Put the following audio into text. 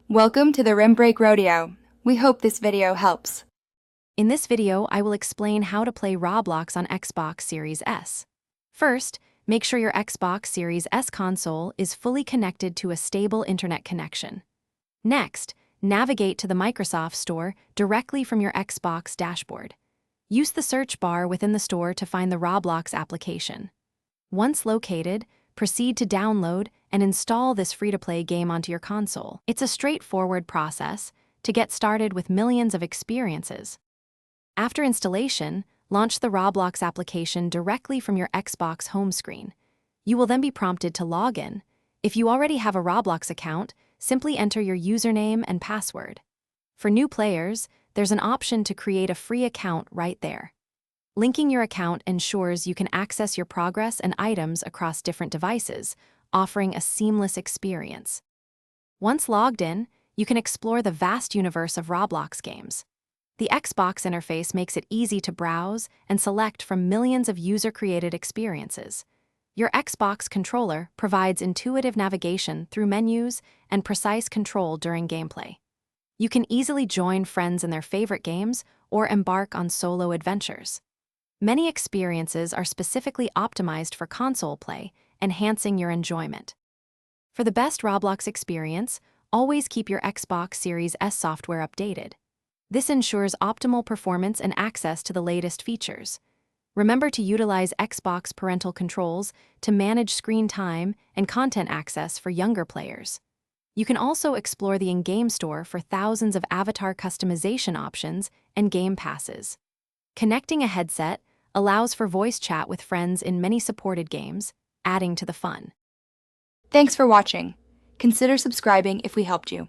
Welcome to the Rim Break Rodeo. We hope this video helps. In this video, I will explain how to play Roblox on Xbox Series S. First, make sure your Xbox Series S console is fully connected to a stable internet connection. Next, navigate to the Microsoft Store directly from your Xbox dashboard. Use the search bar within the store to find the Roblox application. Once located, proceed to download and install this free-to-play game onto your console. It's a straightforward process to get started with millions of experiences. After installation, launch the Roblox application directly from your Xbox home screen. You will then be prompted to log in. If you already have a Roblox account, simply enter your username and password. For new players, there's an option to create a free account right there. Linking your account ensures you can access your progress and items across different devices, offering a seamless experience. Once logged in, you can explore the vast universe of Roblox games. The Xbox interface makes it easy to browse and select from millions of user-created experiences. Your Xbox controller provides intuitive navigation through menus and precise control during gameplay. You can easily join friends in their favorite games or embark on solo adventures. Many experiences are specifically optimized for console play, enhancing your enjoyment. For the best Roblox experience, always keep your Xbox Series S software updated. This ensures optimal performance and access to the latest features. Remember to utilize Xbox parental controls to manage screen time and content access for younger players. You can also explore the in-game store for thousands of avatar customization options and game passes. Connecting a headset allows for voice chat with friends in many supported games, adding to the fun. Thanks for watching. Consider subscribing if we helped you.